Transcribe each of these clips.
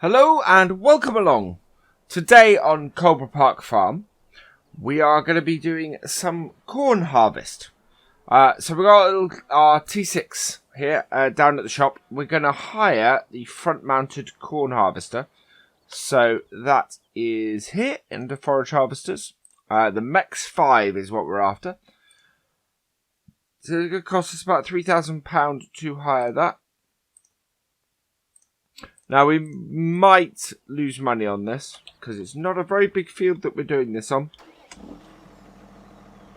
Hello and welcome along. Today on Coldborough Park Farm, we are going to be doing some corn harvest. So we've got our T6 here down at the shop. We're going to hire the front-mounted corn harvester. So that is here in the forage harvesters. The Mex 5 is what we're after. So it's going to cost us about £3,000 to hire that. Now, we might lose money on this, because it's not a very big field that we're doing this on.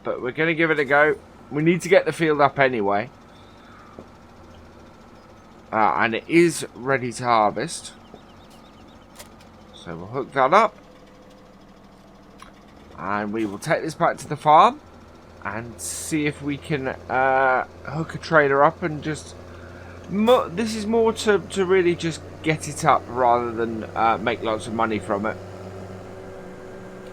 But we're going to give it a go. We need to get the field up anyway. And it is ready to harvest. So we'll hook that up. And we will take this back to the farm. And see if we can hook a trailer up and just... This is more to really just get it up rather than make lots of money from it.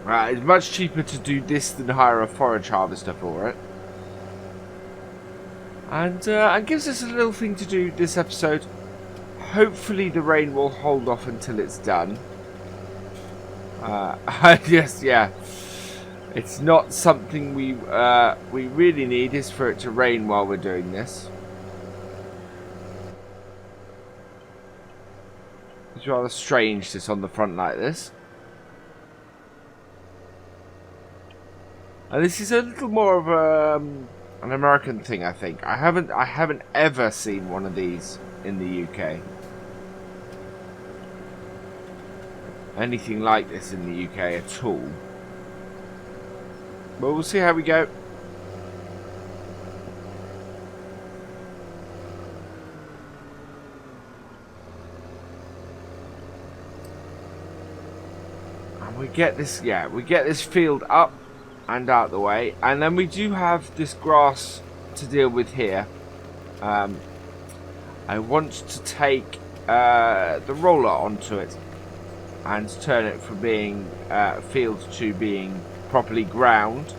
It's much cheaper to do this than hire a forage harvester for it. And it gives us a little thing to do this episode. Hopefully the rain will hold off until it's done. Yes, yeah. It's not something we really need is for it to rain while we're doing this. It's rather strange this on the front like this. And this is a little more of an American thing, I think. I haven't ever seen one of these in the UK. Anything like this in the UK at all. But we'll see how we go. We get this field up and out the way, and then we do have this grass to deal with here. I want to take the roller onto it and turn it from being field to being properly ground.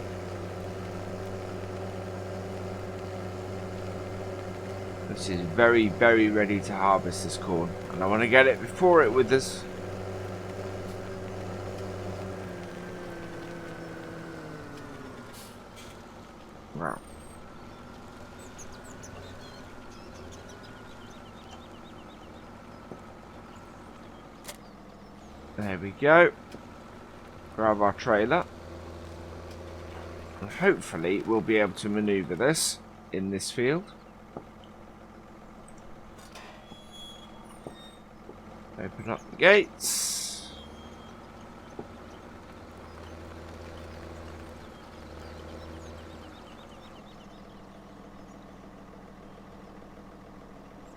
This is very, very ready to harvest this corn, and I want to get it before it withers. Wow. There we go. Grab our trailer. And hopefully we'll be able to maneuver this in this field. Open up the gates.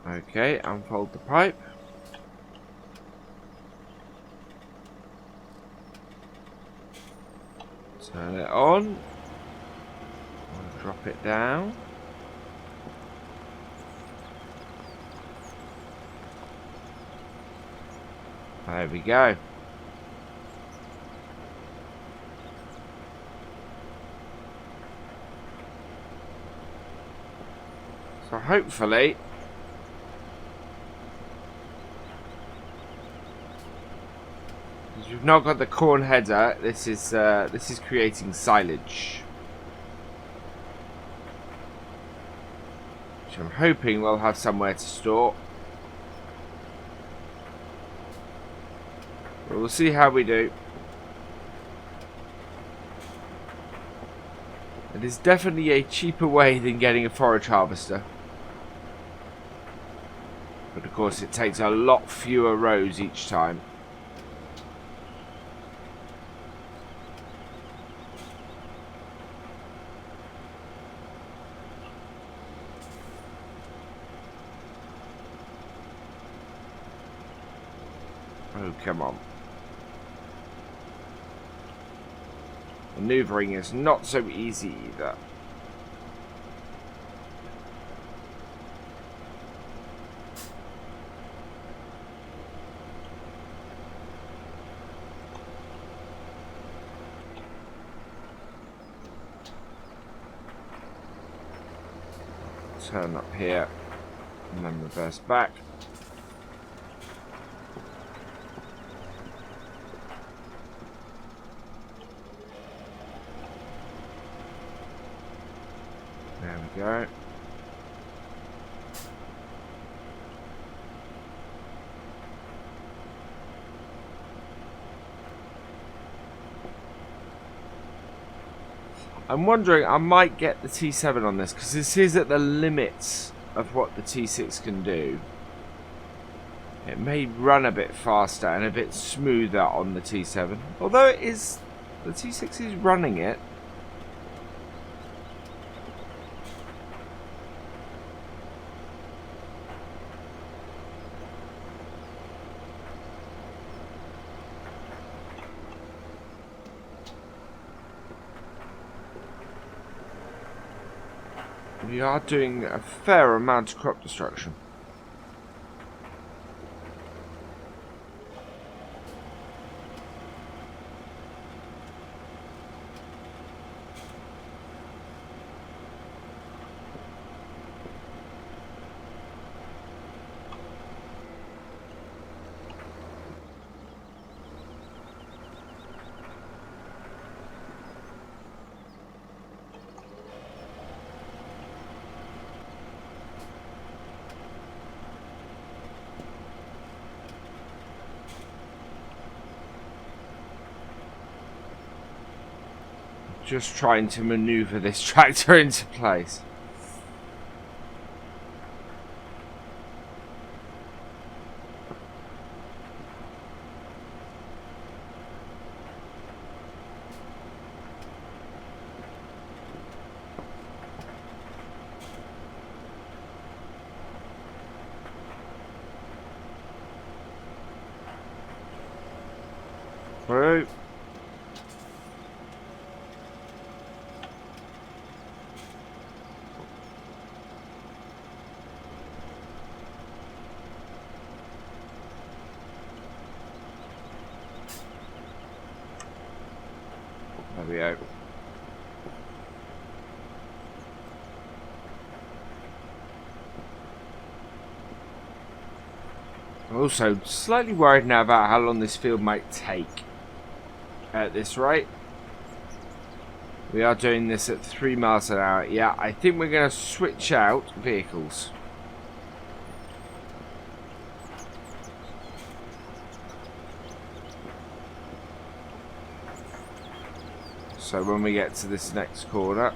Okay, unfold the pipe. Turn it on. And drop it down. There we go. So hopefully we've not got the corn header. This is creating silage, which I'm hoping we'll have somewhere to store. But we'll see how we do. It is definitely a cheaper way than getting a forage harvester, but of course it takes a lot fewer rows each time. Oh, come on. Maneuvering is not so easy either. Turn up here and then reverse back. go. I'm wondering, I might get the T7 on this, because this is at the limits of what the T6 can do. It may run a bit faster and a bit smoother on the T7. Although it is, the T6 is running it. We are doing a fair amount of crop destruction. Just trying to maneuver this tractor into place. Through. There we go. I'm also slightly worried now about how long this field might take at this rate. We are doing this at 3 miles an hour. Yeah, I think we're going to switch out vehicles. So when we get to this next corner,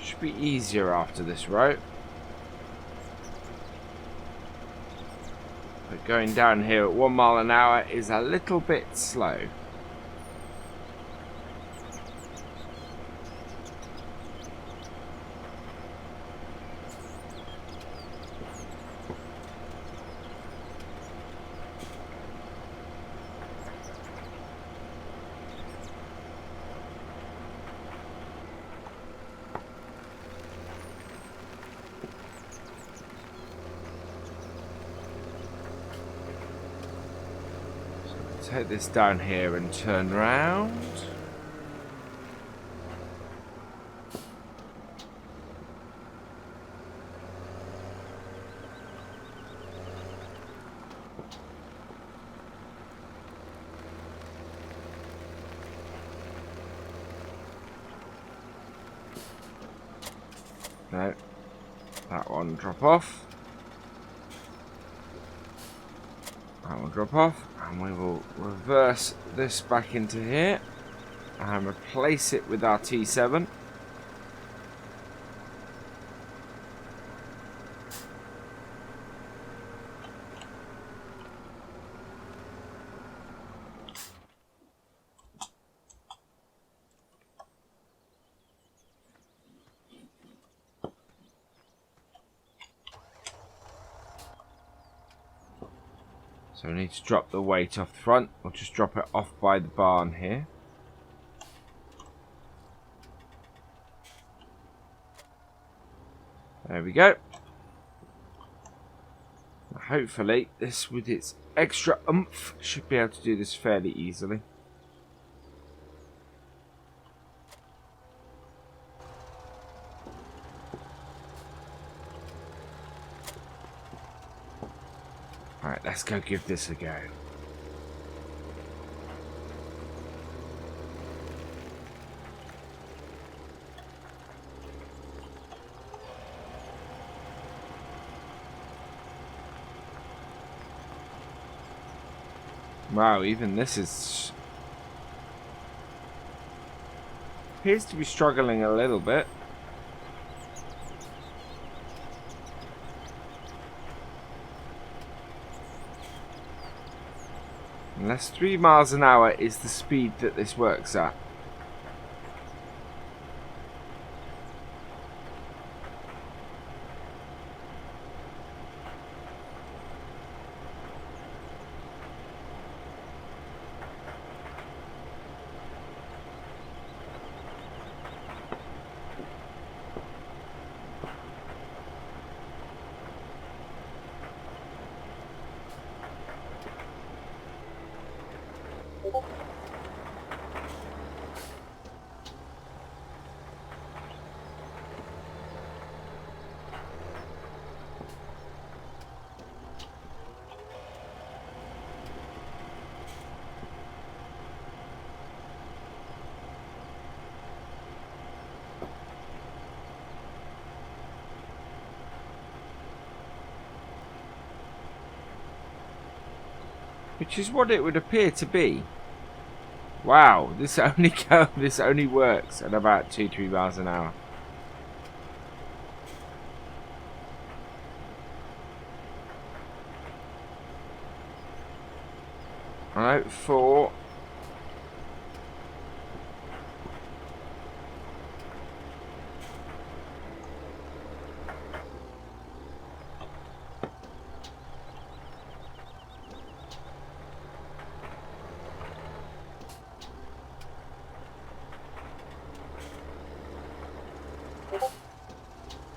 should be easier after this, right? But going down here at 1 mile an hour is a little bit slow. Take this down here and turn round. No, that one drop off. That one drop off. And we will reverse this back into here and replace it with our T7. So we need to drop the weight off the front. We'll just drop it off by the barn here. There we go. Hopefully this, with its extra oomph, should be able to do this fairly easily. Alright, let's go give this a go. Wow, even this is... appears to be struggling a little bit. Unless 3 miles an hour is the speed that this works at. Which is what it would appear to be. Wow, this only works at about 2-3 miles an hour. Alright, 4.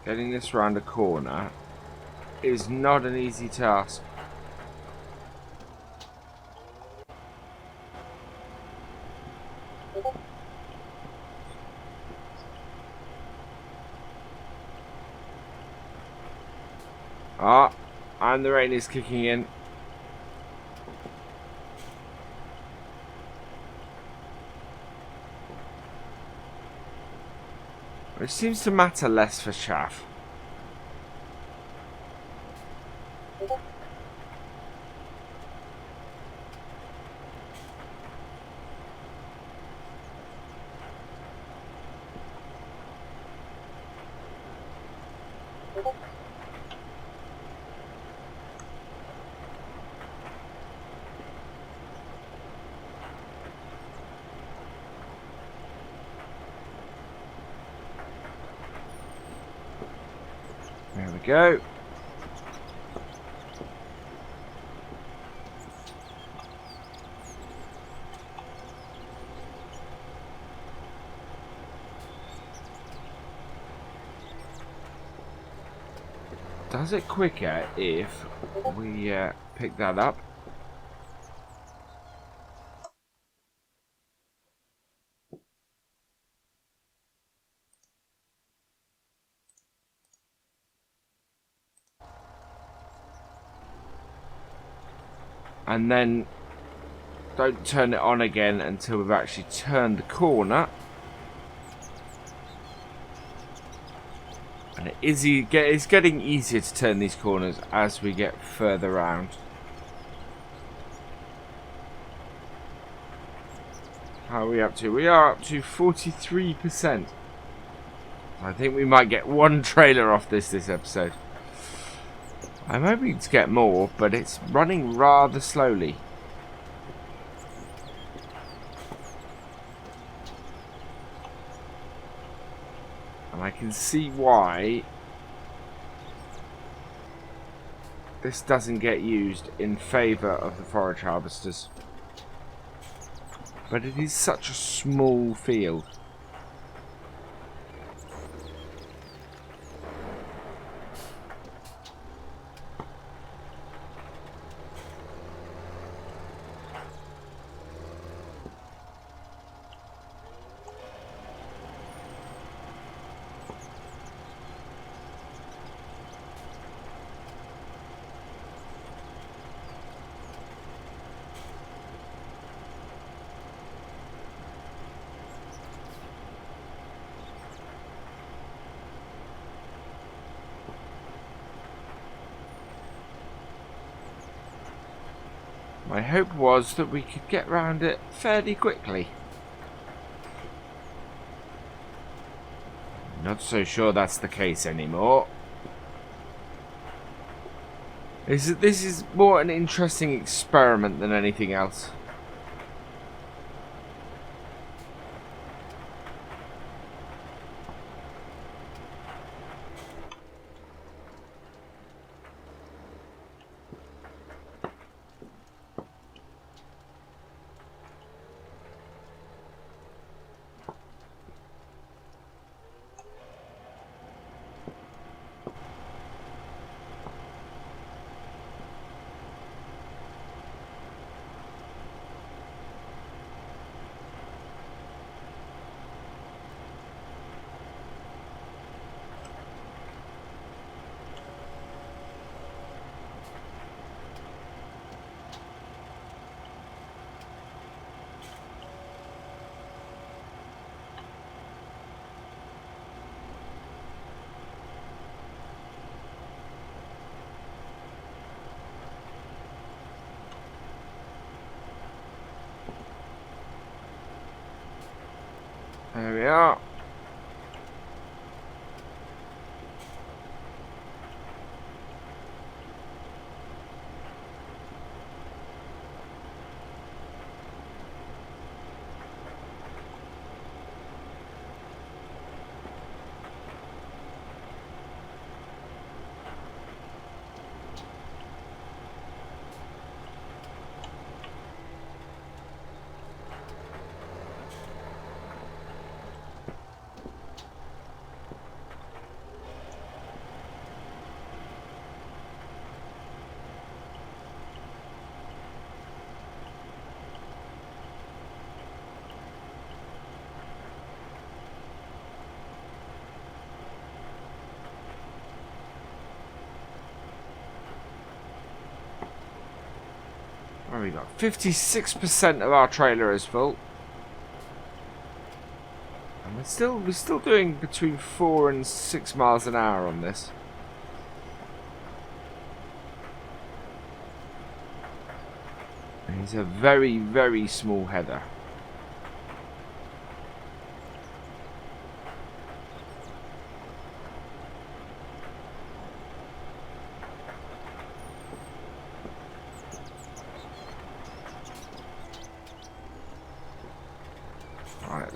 Getting this round a corner is not an easy task. Ah, and the rain is kicking in. Which seems to matter less for Chaff. There we go. Does it quicker if we pick that up? And then don't turn it on again until we've actually turned the corner. And it's getting easier to turn these corners as we get further round. How are we up to? We are up to 43%. I think we might get one trailer off this episode. I'm hoping to get more, but it's running rather slowly. And I can see why this doesn't get used in favour of the forage harvesters. But it is such a small field. My hope was that we could get round it fairly quickly. Not so sure that's the case anymore. This is more an interesting experiment than anything else. There we are. What have we got? 56% of our trailer is full. And we're still doing between 4 and 6 miles an hour on this. And he's a very, very small header.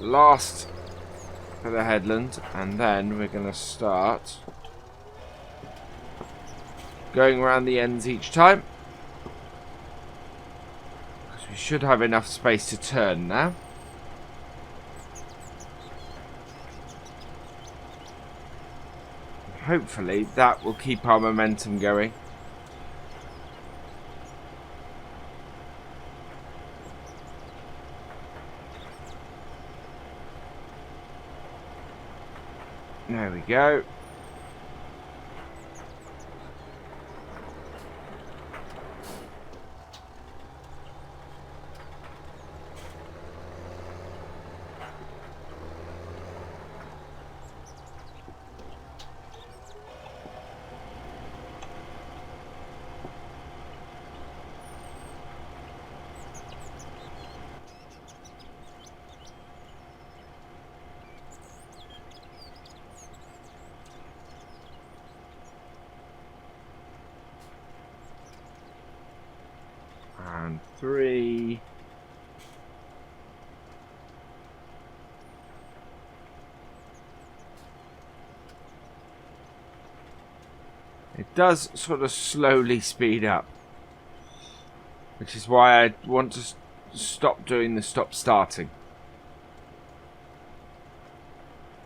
Last for the headland, and then we're going to start going around the ends each time, because we should have enough space to turn now. Hopefully that will keep our momentum going. There we go. And 3. It does sort of slowly speed up, which is why I want to stop doing the stop starting.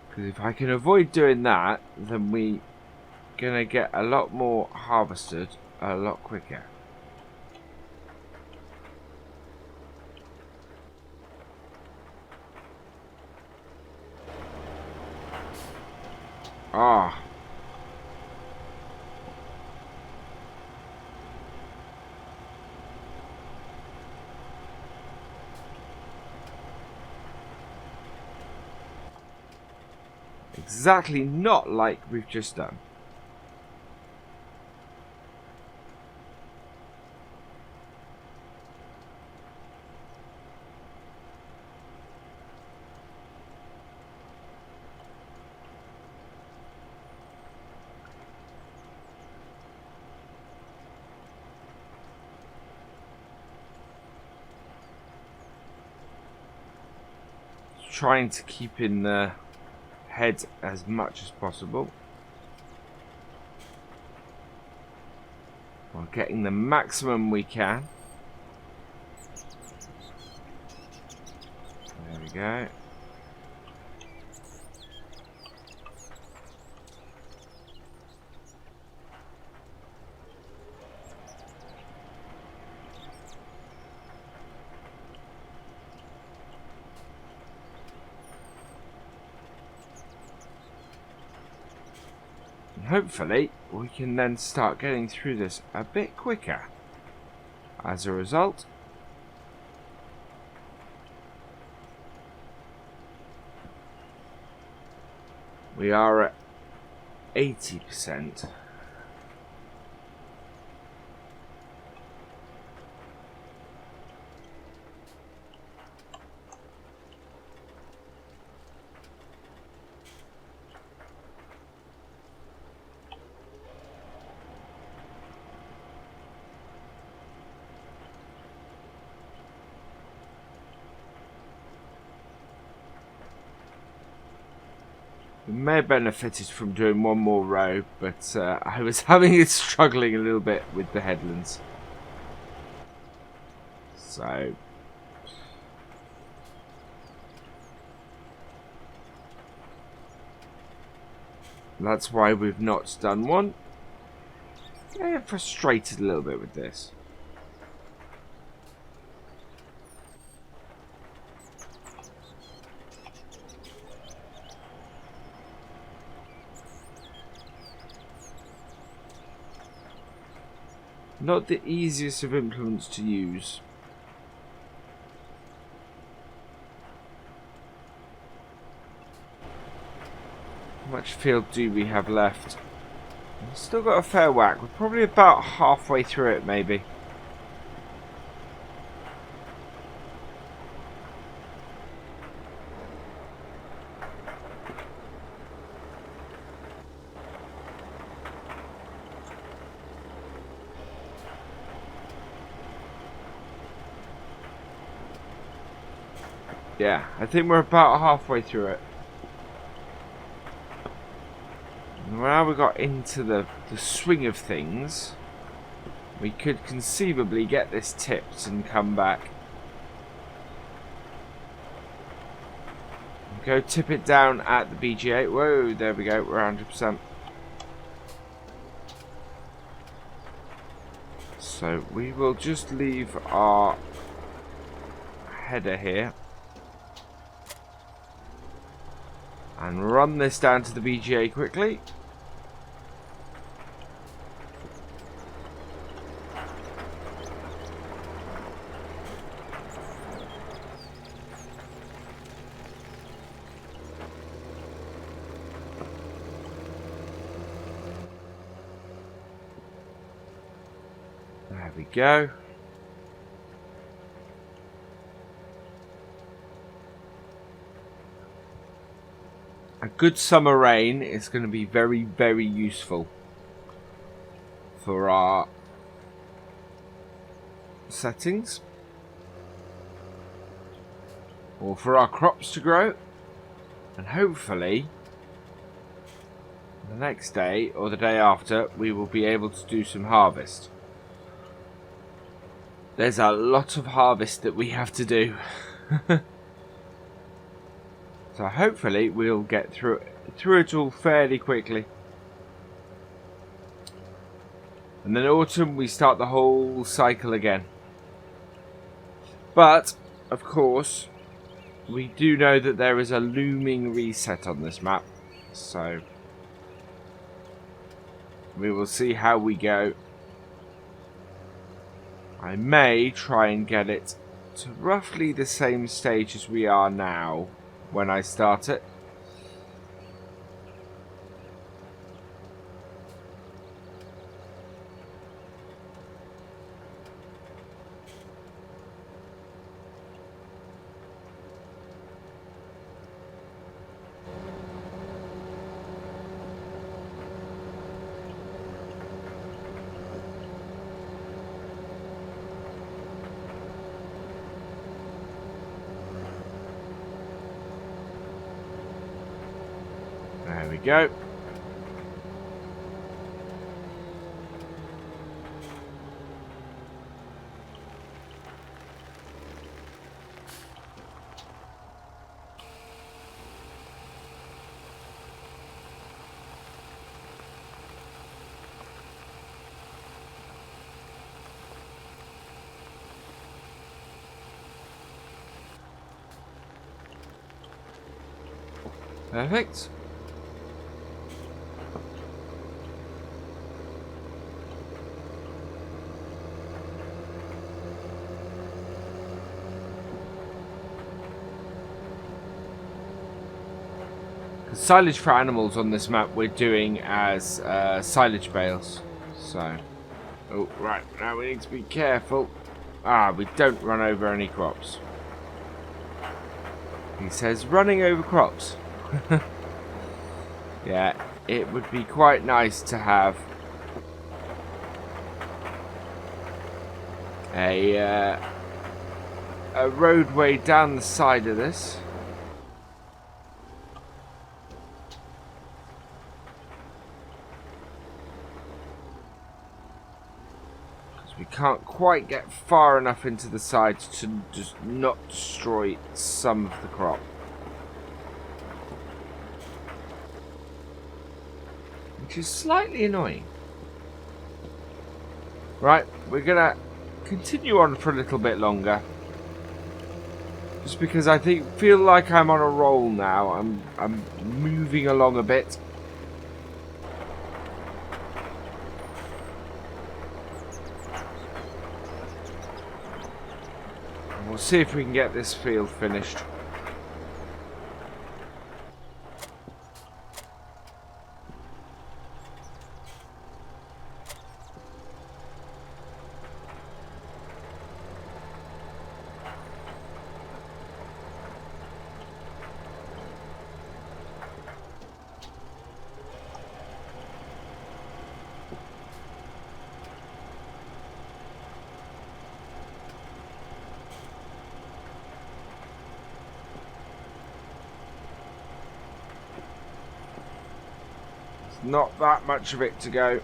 Because if I can avoid doing that, then we're gonna get a lot more harvested a lot quicker. Ah. Exactly not like we've just done. trying to keep in the head as much as possible. While getting the maximum we can. There we go. Hopefully we can then start getting through this a bit quicker as a result. We are at 80%. We may have benefited from doing one more row, but I was struggling a little bit with the headlands. So that's why we've not done one. Yeah, frustrated a little bit with this. Not the easiest of implements to use. How much field do we have left? We've still got a fair whack. We're probably about halfway through it, maybe. Yeah, I think we're about halfway through it. Now we got into the swing of things, we could conceivably get this tipped and come back. Go tip it down at the BGA. Whoa, there we go, we're 100%. So we will just leave our header here. And run this down to the BGA quickly. There we go. A good summer rain is going to be very, very useful for our settings or for our crops to grow, and hopefully the next day or the day after we will be able to do some harvest. There's a lot of harvest that we have to do. So hopefully we'll get through it all fairly quickly. And then autumn we start the whole cycle again. But, of course, we do know that there is a looming reset on this map. So we will see how we go. I may try and get it to roughly the same stage as we are now when I start it. go. Perfect. Silage for animals on this map we're doing as silage bales. So, oh right, now we need to be careful. We don't run over any crops. He says running over crops. Yeah, it would be quite nice to have a roadway down the side of this. We can't quite get far enough into the sides to just not destroy some of the crop. Which is slightly annoying. Right, we're gonna continue on for a little bit longer. Just because I feel like I'm on a roll now. I'm moving along a bit. We'll see if we can get this field finished. Not that much of it to go.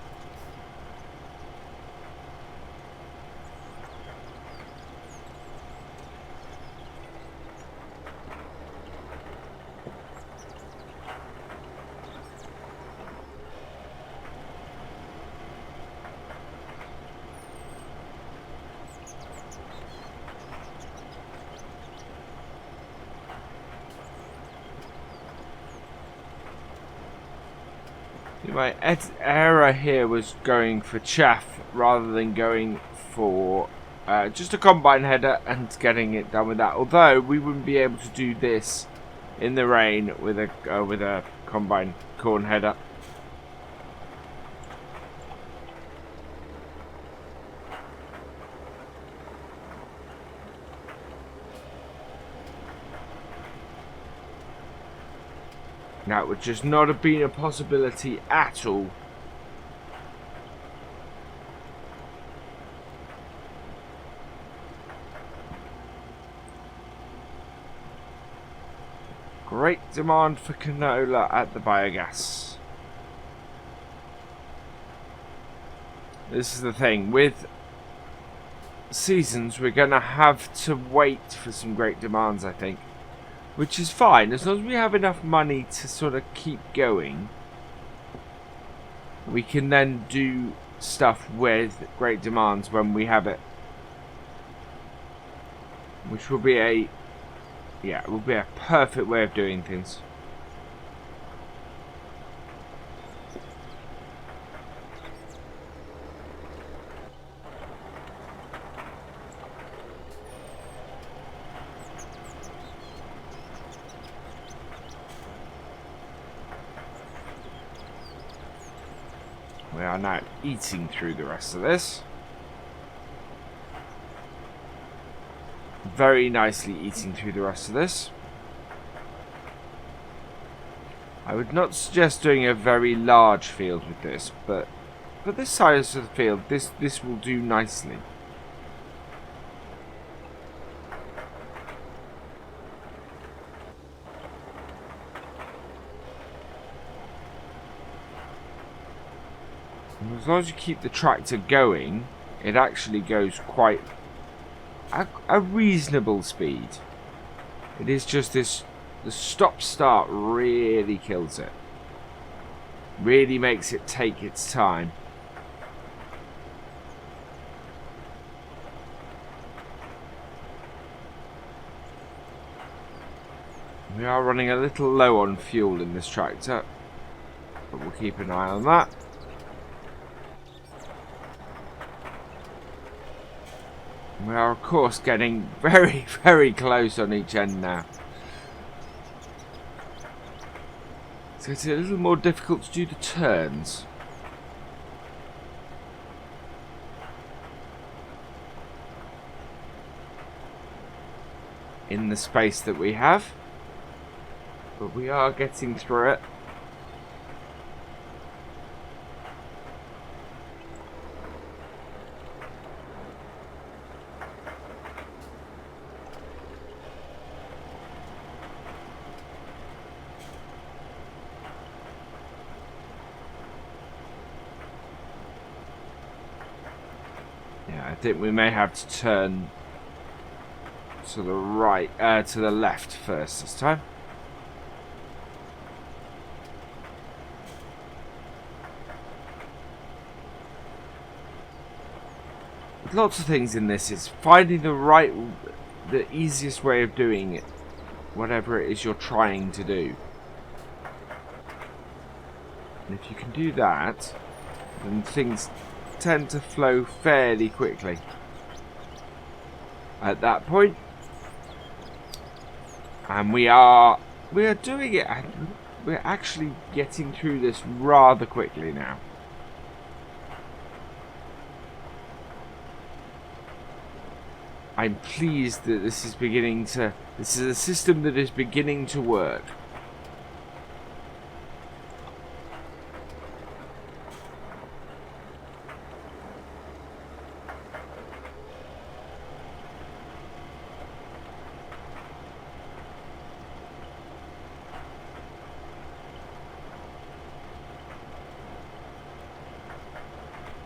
My error here was going for chaff rather than going for just a combine header and getting it done with that. Although we wouldn't be able to do this in the rain with a combine corn header. That would just not have been a possibility at all. Great demand for canola at the biogas. This is the thing, with seasons we're going to have to wait for some great demands, I think. Which is fine, as long as we have enough money to sort of keep going. We can then do stuff with great demands when we have it. Which will be a perfect way of doing things. We are now eating through the rest of this. Very nicely eating through the rest of this. I would not suggest doing a very large field with this, but for this size of the field, this will do nicely. as long as you keep the tractor going, it actually goes quite a reasonable speed. It is just this, the stop-start really kills it. Really makes it take its time. We are running a little low on fuel in this tractor, but we'll keep an eye on that. We are, of course, getting very, very close on each end now. So it's a little more difficult to do the turns. In the space that we have. But we are getting through it. I think we may have to turn to the right, to the left first this time. With lots of things in this, it's finding the easiest way of doing it, whatever it is you're trying to do. And if you can do that, then things tend to flow fairly quickly. At that point, and we are doing it, and we're actually getting through this rather quickly now. I'm pleased that this is a system that is beginning to work.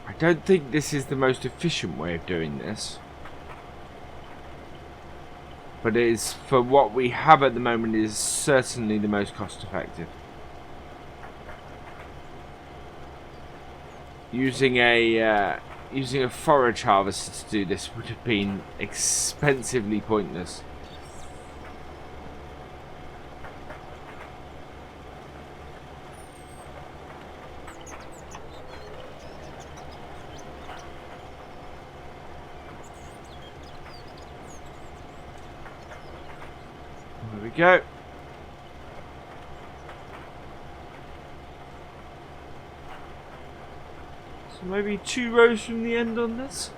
I don't think this is the most efficient way of doing this, but it is, for what we have at the moment, is certainly the most cost effective. Using a forage harvester to do this would have been expensively pointless. There we go. So maybe 2 rows from the end on this.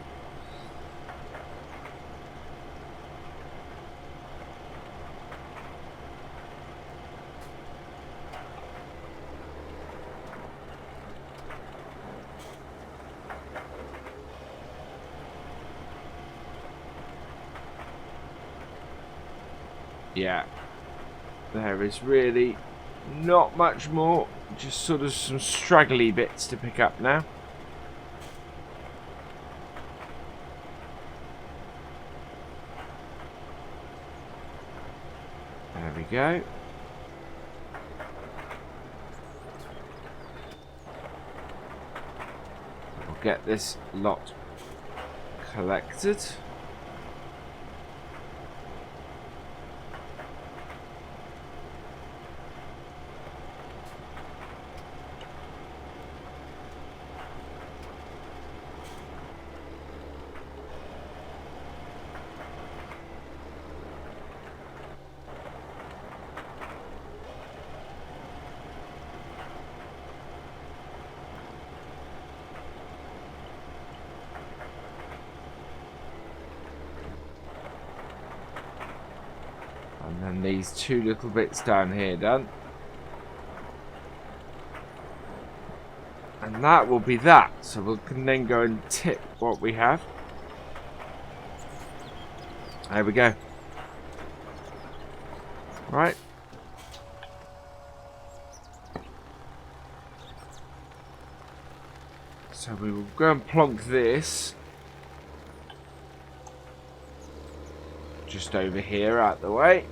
Yeah, there is really not much more, just sort of some straggly bits to pick up now. There we go. We'll get this lot collected. And then these 2 little bits down here done. And that will be that. So we can then go and tip what we have. There we go. Right. So we will go and plonk this just over here out the way.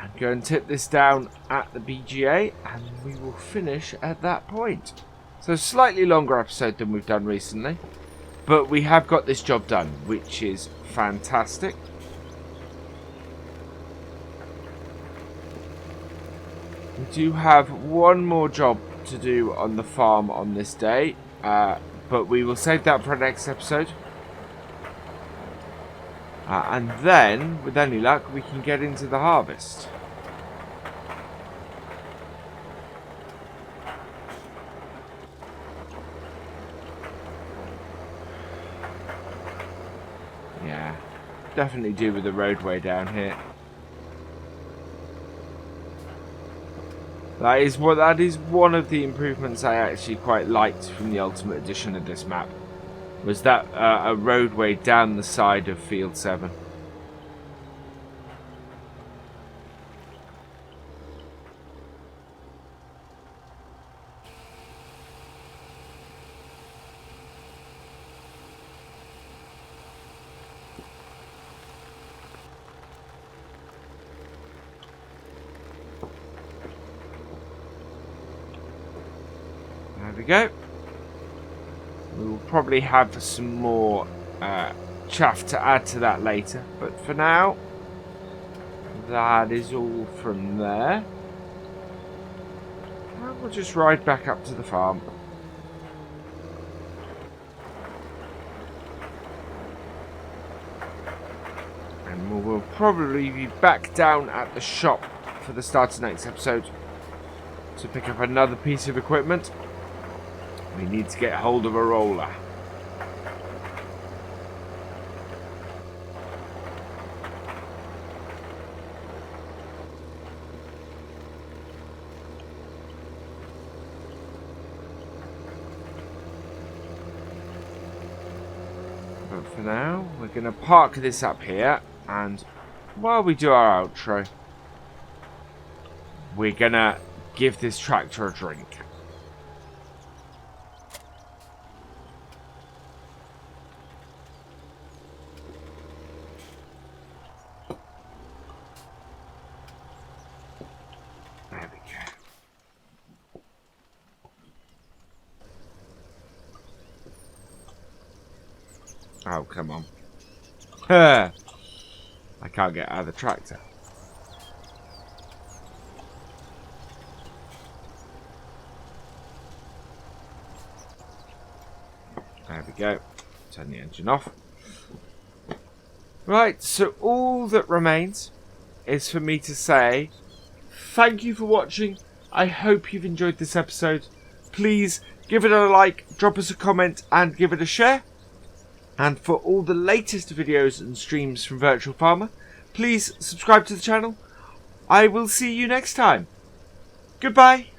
And go and tip this down at the BGA, and we will finish at that point. So slightly longer episode than we've done recently, but we have got this job done, which is fantastic. We do have one more job to do on the farm on this day, but we will save that for our next episode. And then, with any luck, we can get into the harvest. Yeah, definitely do with the roadway down here. That is one of the improvements I actually quite liked from the Ultimate Edition of this map. Was that a roadway down the side of Field 7. There we go. We will probably have some more chaff to add to that later, but for now, that is all from there. And we'll just ride back up to the farm. And we will probably be back down at the shop for the start of next episode to pick up another piece of equipment. We need to get hold of a roller. But for now, we're going to park this up here, and while we do our outro, we're going to give this tractor a drink. Oh, come on. I can't get out of the tractor. There we go. Turn the engine off. Right, so all that remains is for me to say thank you for watching. I hope you've enjoyed this episode. Please give it a like, drop us a comment, and give it a share. And for all the latest videos and streams from Virtual Farmer, please subscribe to the channel. I will see you next time. Goodbye.